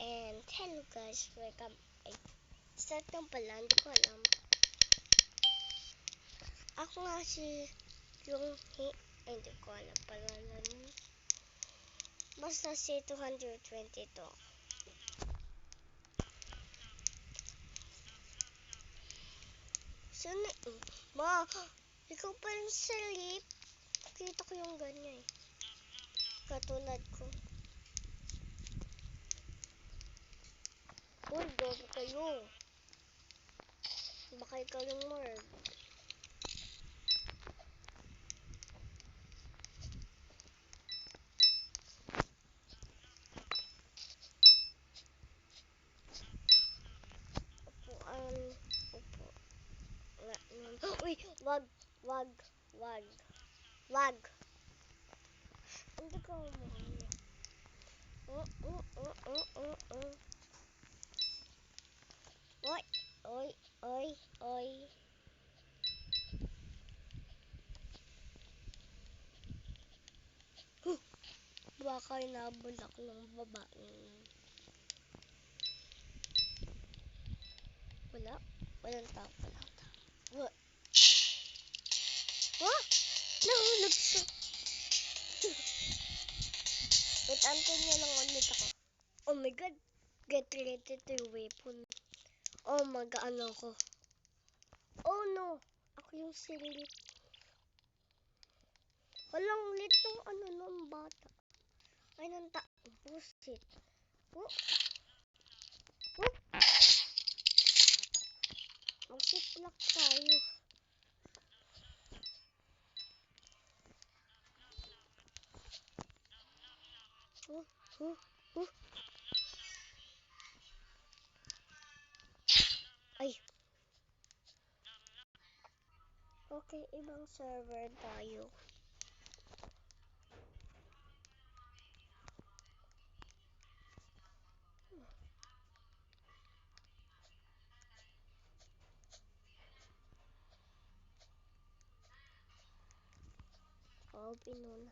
And hello guys, welcome. Ay, start lang pala, hindi ko alam. Ako nga si hindi ko alam pala nun. Basta si 222. Sana, ma, ikaw pa rin salip. Kita ko yung ganyan eh. Katulad ko. Uy, gago kayo. Baka ikaw yung morg. Upo. Uy, wag. Hindi ka umuwi. Oy. Baka inabulak ng babaeng. Walang tao. What? Nahulog siya. Wait, antay niya lang ulit ako. Oh my god. Get ready to weapon. Oh my god, ano ko? Oh no. Ako yung silip. Walang lit ng nung bata. Ay, nang bullshit. Mag-siplak tayo. Ay. Okay, ibang server tayo. Oh, pinuna.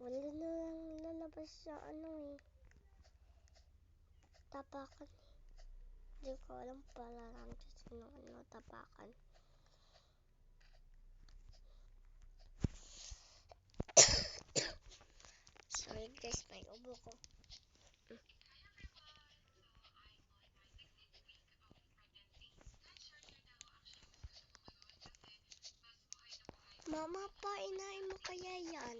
Wala na lang lalabas sa tapakan. Hindi ko alam pala lang sa tapakan. Sorry guys, may ubo ko. Mama, painain mo kaya yan?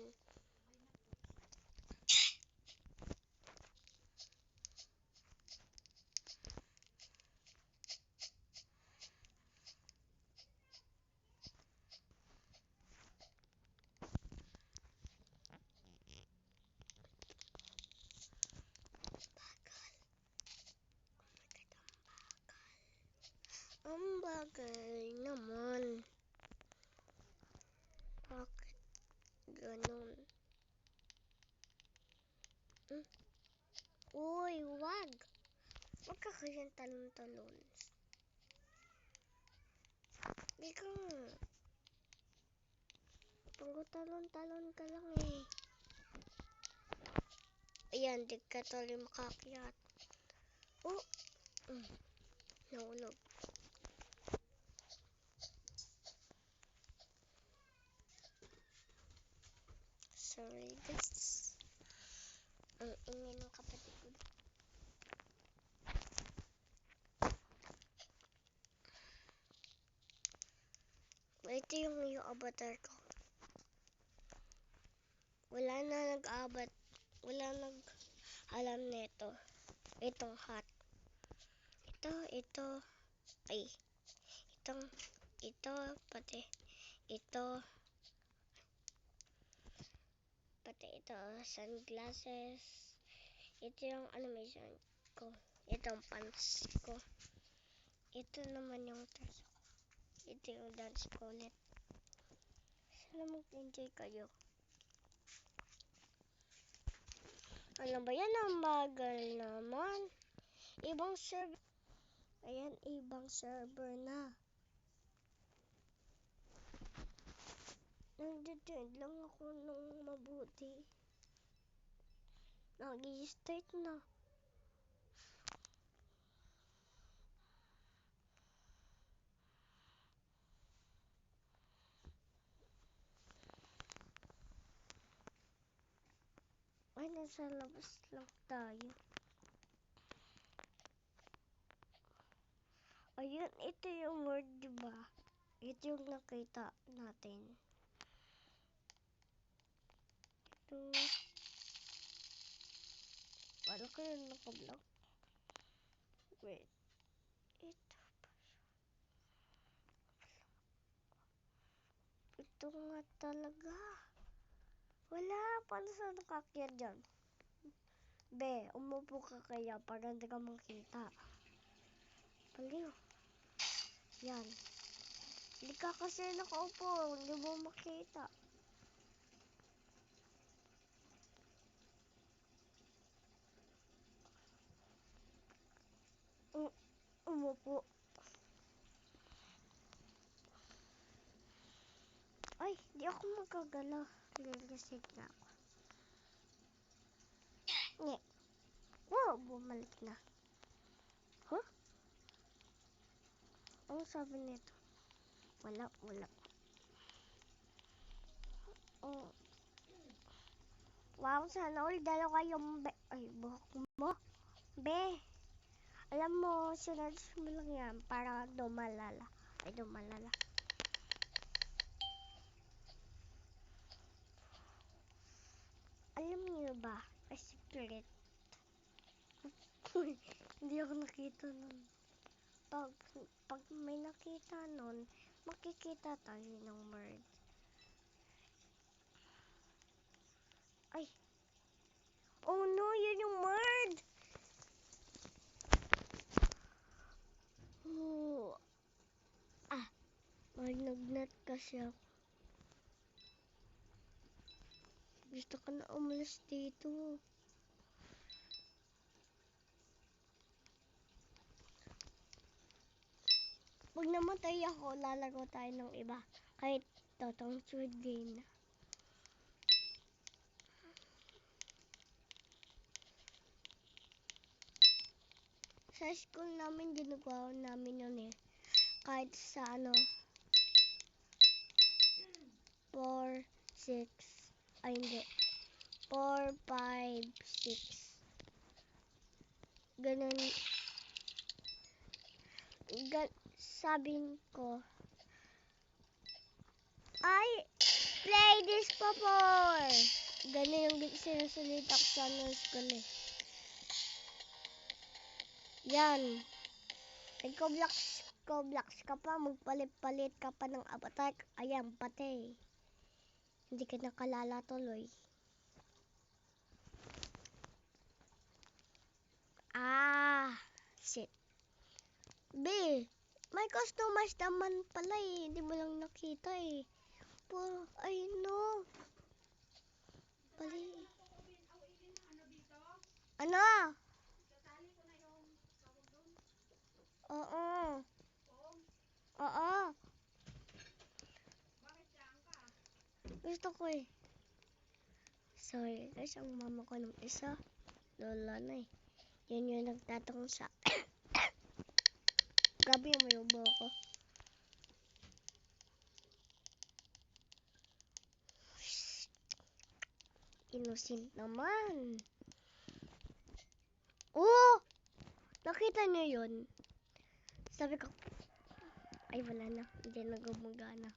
Ang bagal naman. Bakit ganun? Uy, wag! Wag ka kayang talon-talon. Ikaw nga. Pagtalon-talon ka lang eh. Ayan, di ka tuloy makakyat. Oh! Nahulog. Sorry guys. Ang ingay ng kapatid ko. Ito yung avatar ko. Wala nag-alam nito. Itong hat. Ito. Pati ito, sunglasses. Ito yung animation ko. Ito yung pants ko. Ito naman yung dress ko. Ito yung dance ko ulit. Sana mag-enjoy kayo. Ano ba yan? Ang bagal naman. Ibang server. Ayan, ibang server na. Nag-join lang ako ng mabuti. Nag-start na. Nasa labas lang tayo. Ayun, ito yung word, diba? Ito yung nakita natin. Ito. Paano kaya nakablog? Wait. Ito. Ito nga talaga. Wala. Paano sa nakakyat dyan? Be, umupo ka kaya para hindi ka makita. Paliw. Yan. Hindi ka kasi nakaupo. Hindi mo makita. Umupo. Ay, di ako magagala. Lilisig na ako. Nye. Wow, bumalik na. Huh? Ang sabi nito? Wala. Oh. Wow, sana all dalawa yung ay, buhok mo. Be, alam mo, sunod mo lang yan para dumalala. Ay, dumalala. Alam niyo ba, a secret? Hindi ako nakita nun. Pag may nakita nun, makikita tayo ng word. Ay. Oh no, yun yung word. Oh. Nagnat kasi ako. Gusto ko na umalis dito. Pag namatay ako, lalago tayo ng iba. Kahit totong Squid Game na. Sa school namin, ginagawa namin yun eh. Kahit sa 4, 6, ay hindi. 4, 5, 6. Ganun. Sabihin ko, ay, play this popor. Ganun yung sinasalita ko sa school eh. Yan. Nagko-blocks ka pa, magpalit-palit ka pa ng avatar. Ayan, pati. Hindi ka nakalala tuloy. Shit. B, may customize naman pala eh. Hindi mo lang nakita eh. Ay no. Pali. Ano? Oo. Oo. Gusto ko eh. Sorry guys, ang mama ko ng isa. Lola na eh. Yan yung nagtatanong sa grabe yung may ubo ko. Innocent naman. Oh! Nakita niyo yun? Sabi ko, ay wala na. Hindi na gumagana.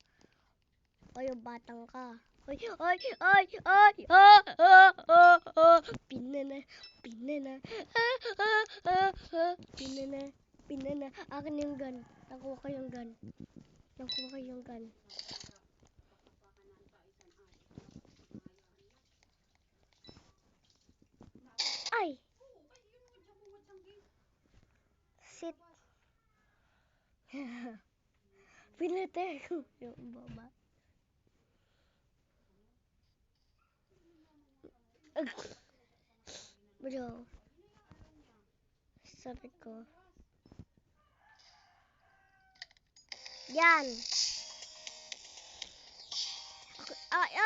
O yung batang ka. Ay! Pinana. Pinana. Akin yung gun. Nakuha ko yung gun. Ay! Sit. Pinatay ko yung baba. Bro. Sabi ko. Yan.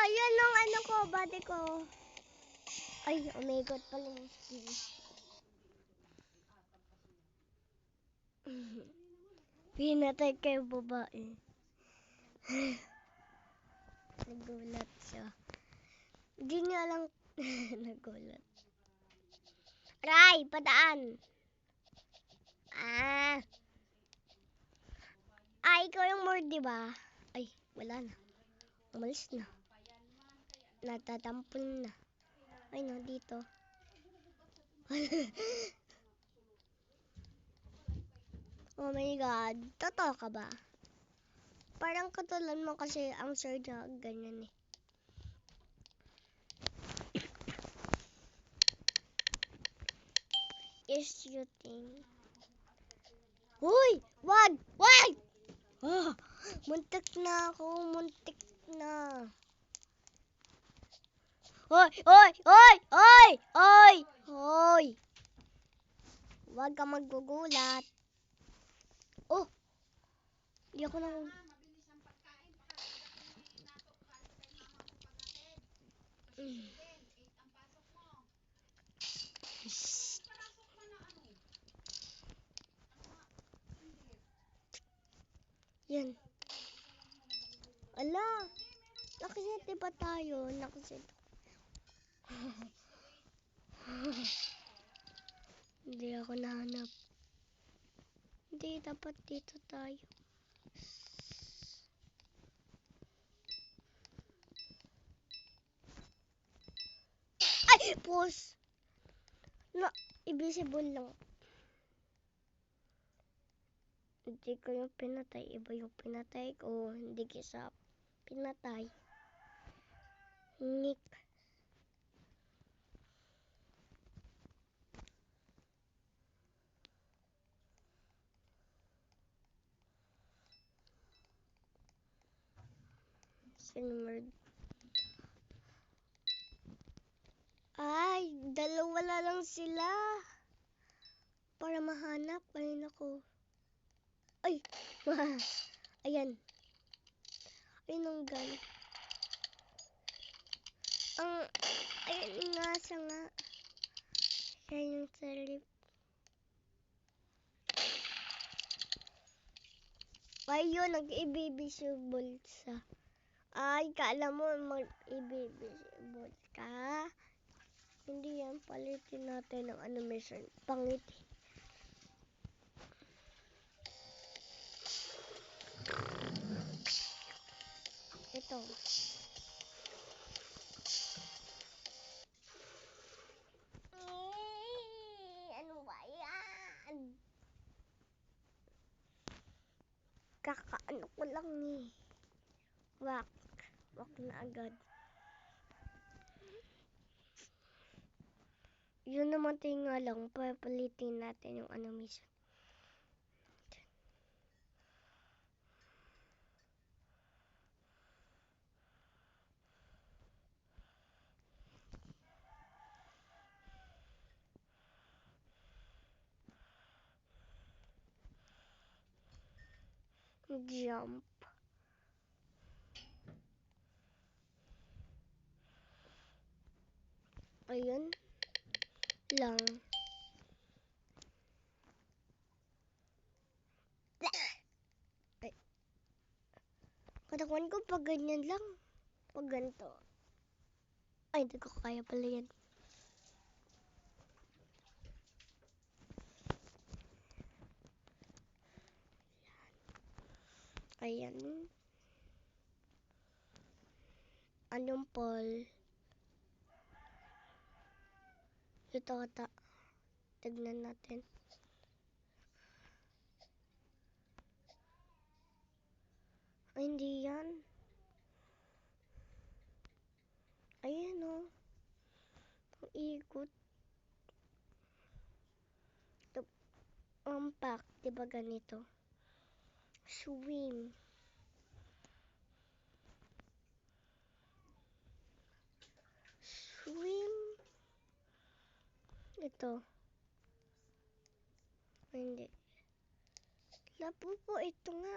Yan ang ko, body ko. Ay, umikot pala yung skin. Pinatay kayo babae. Nagulat siya. Hindi niya lang nagulat. Ay, padaan. Ah. Ay, ikaw yung more, di ba? Ay, wala na. Umalis na. Natatampon na. Ay, no, dito. Oh my God. Totoo ka ba? Parang katulad mo kasi ang sir na ganyan eh. Is you think? Hoy! Wag! Wag! Ah, muntik na ako. Muntik na. Hoy! Hoy! Hoy! Hoy! Hoy! Hoy! Wag ka maggugulat. Oh! Di ako na... Yan. Ala! Nakasete ba tayo? Nakasete. Hindi ako nahanap. Hindi, dapat dito tayo. Ay! Pause! Na, invisible lang. Hindi ko yung pinatay. Iba yung pinatay ko. Hindi kisa pinatay. Nick. Sinumerd. Ay, dalawa na lang sila. Para mahanap. Ayun ako. Ay! Ayan. Ayun ang gun. Ayun nga siya nga. Siya yung salip. Ay yun, nag-ibibisibol sa. Ay, kala mo mag-ibibisibol ka. Hindi yan, palitin natin ang animation. Pangit. Ito. Ano ba yan? Kakaano ko lang eh. Wak. Wak na agad. Yun naman tayo nga lang. Papalitin natin yung animation. Jump. Ayun. Lang. Ay. Katawan ko pag ganyan lang. Pag ganito. Ay, hindi ko kaya pala yan. Ayan. Anong Paul? Ito ata. Tignan natin. Ay, hindi yan. Ayan o. Ang ikot. Pack. Diba ganito? Swim. Swim. Ito. Ay, hindi. Lapupo. Ito nga.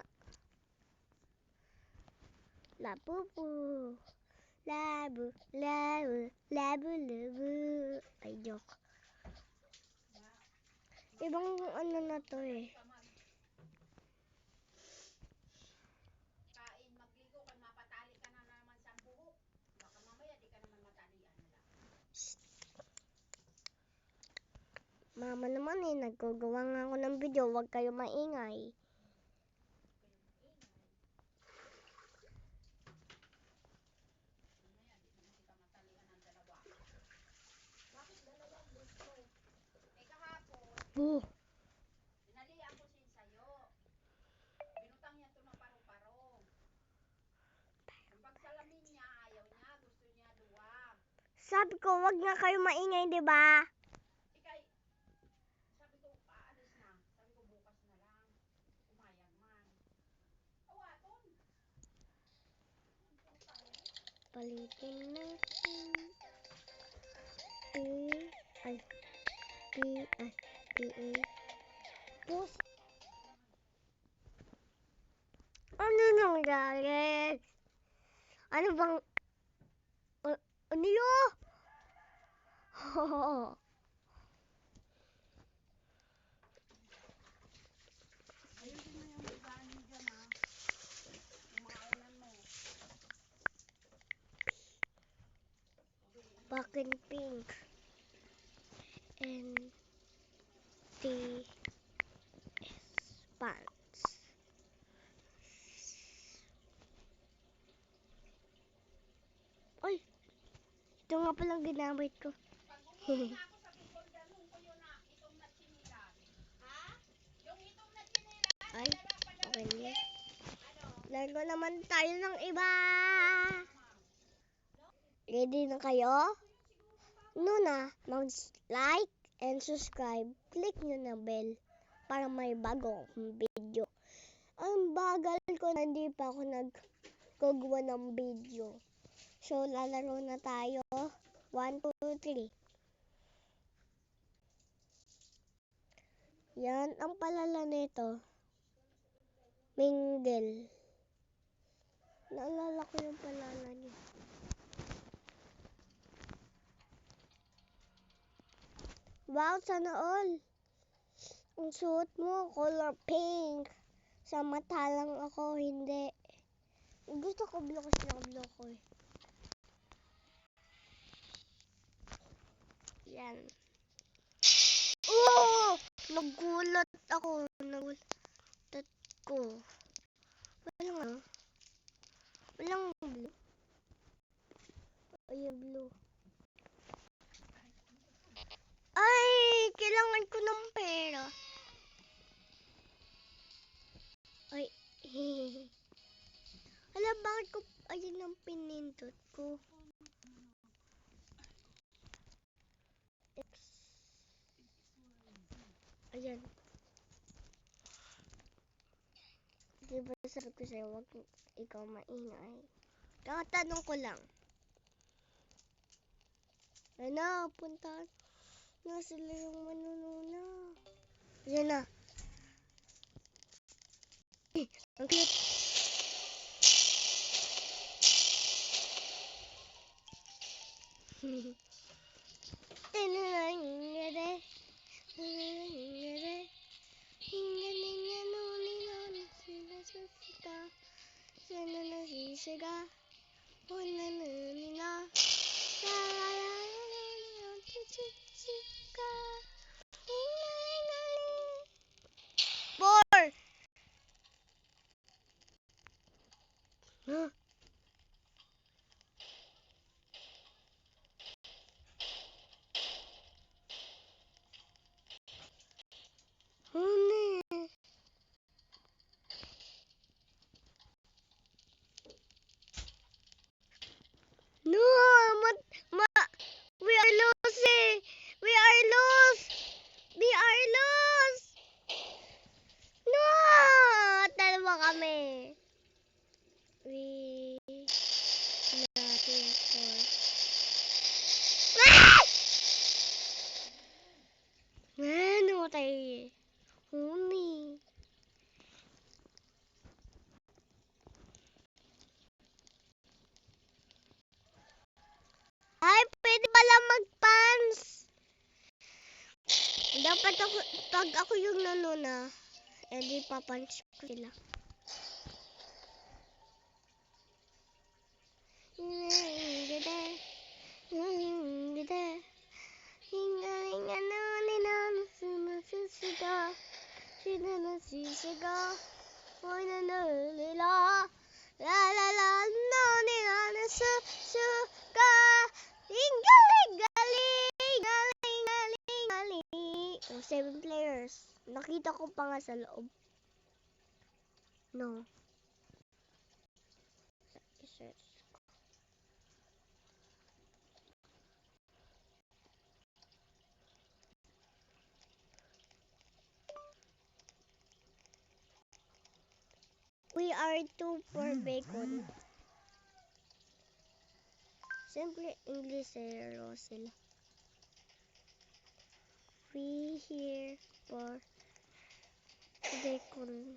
Lapupo. Labu. Labu. Labu. Labu. Ay, joke. Ibang ano na to eh. Mama naman nagagawa nga ako ng video. Huwag kayo maingay. Bu. Dinalian ko sin sayo. Binutang niya to ng paru-paro. Ang pagsalamin niya, ayaw niya. Gusto niya luwag. Sabi ko, wag nga kayo maingay, di ba? Ikay, sabi ko, paalis na. Sabi ko, bukas na lang. Umayag man. Awaton. Palitin natin. Ay. Pus. Ano nangyari? Ano bang... ano yun? Ayusin mo yung biganin dyan, ha. Umaulan mo. Black and pink. And the pants. Ay! Ito nga palang ginamit ko. Pag umuwi na ako sa Bicol, dalhin ko yun na itong na chinilas. Ha? Yung itong na chinilas, Ay, dala okay pa niya. Ano? Laro naman tayo ng iba. Ready na kayo? Nuna, mag-like and subscribe. Click nyo na bell para may bago akong video. Ang bagal ko na hindi pa ako nagkugawa ng video. So, lalaro na tayo. 1, 2, 3. Yan ang palala nito. Mingle. Naalala ko yung palala niya. Wow, sana all. Ang suot mo, color pink. Sa mata lang ako, hindi. Gusto ko blue kasi naka-blue ko eh. Yan. Oh! Nagulat ako. Nagulat ko. Walang blue. Ayun, blue. Ay! Kailangan ko ng pera. Ay. Alam, bakit ko ayun ang pinindot ko? X. Ayan. Diba sabi ko sa'yo, huwag ikaw maingay. Kakatanong ko lang. Ano, punta na sila yung manununa. Ayan na. Ang cute. Four. Huh? Huni. No, we are losing. We are lost. We are lost. No, dalawa kami. We nothing for. Ah! Ano tayo? Huni. Ay, pwede pala mag-pants. Dapat ako, pag ako yung nanuna, edi papans ko sila. sila nasisigaw. Oy, nanalila. La la la, no, nila nasusuka. Galing, galing, galing, galing, galing. Oh, 7 players. Nakita ko pa nga sa loob. No. I-search. We are 2 for bacon. Siyempre, Inglesero sila. We here for bacon.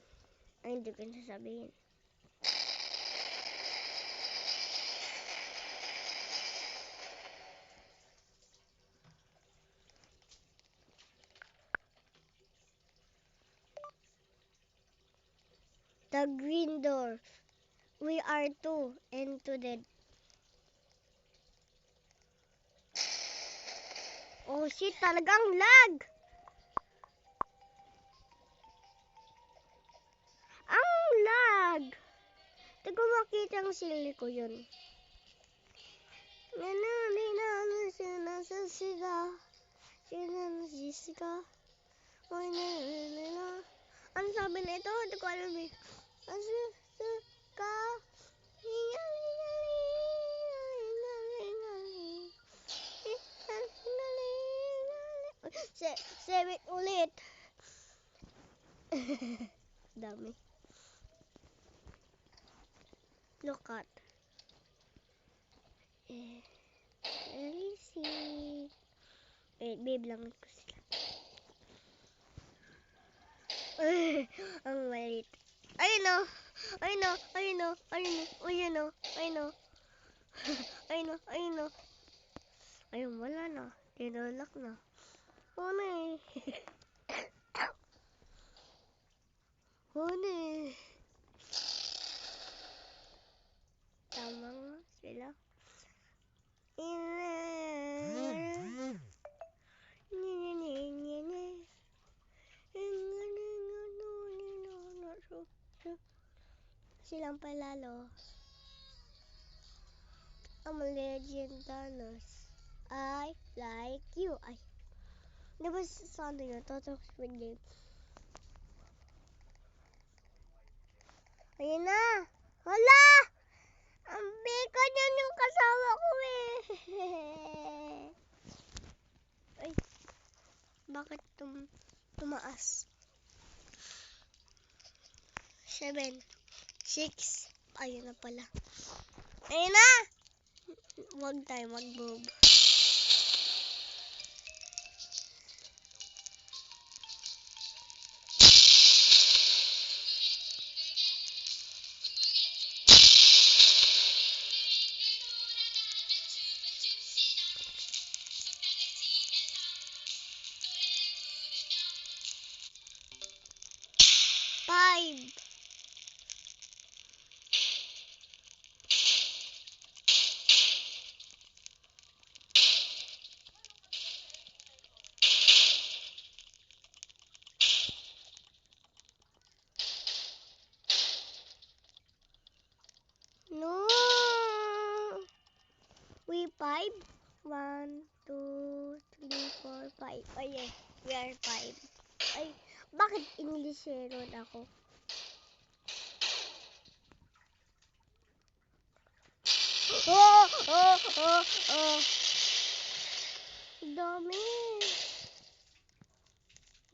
Ay, hindi ko nasasabihin. The green door. We are 2 and 2 dead. Oh shit, talagang lag! Ang lag! Hindi ko makita ang sili ko yun. Ano sabi na ito? Hindi ko alam eh. Seven ulit. Dami. Look at. Easy. Wait, babe lang ko sila. Ang maliit. Ayun o. Ayun o. Ayun o. Ayun o. Ayun o. Ayun o. Ayun o. Ayun o. Ayun, wala na. Tinulak na. Oo na eh. Oo na eh. Tama nga sila. Silang palalo. I'm a legend Thanos. I like you. Ay. Di ba sa ano yun? Total Squid Game. Ayun na. Hala! Ang bacon yan yung kasama ko eh. Ay. Bakit tumaas? 7. 6. Ayun na pala. Ayun na! Huwag tayo mag-move. Five. No. We 5. 1, 2, 3, 4, 5. Ay, yeah. We are 5. Ay, bakit Inglesero ako? Oh, oh, oh, oh. Dami.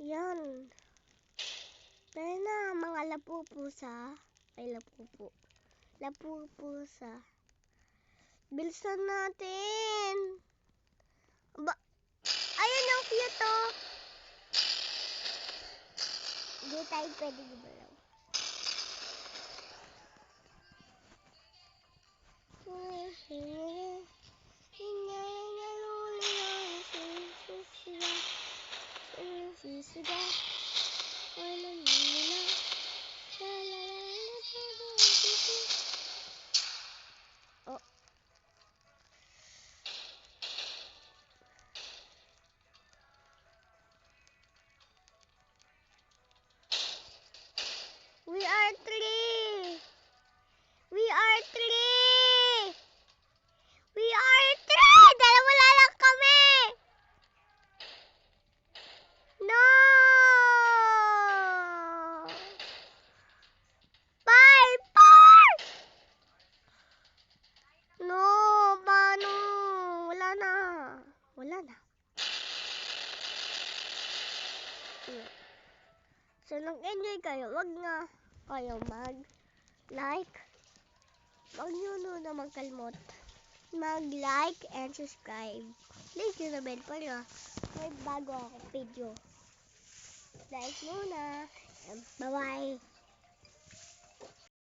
Yan. Tayo na, mga lapupusa. Ay, lapupo. Lapupusa. Bilisan natin. Ayun yung cute oh. Hindi tayo pwede gumalaw. Oh. nyo. So, nag-enjoy kayo, wag na kayo mag-like. Wag nyo naman kalmot mag-like and subscribe. Click nyo na bell para may bago ako video. Like muna. Bye-bye.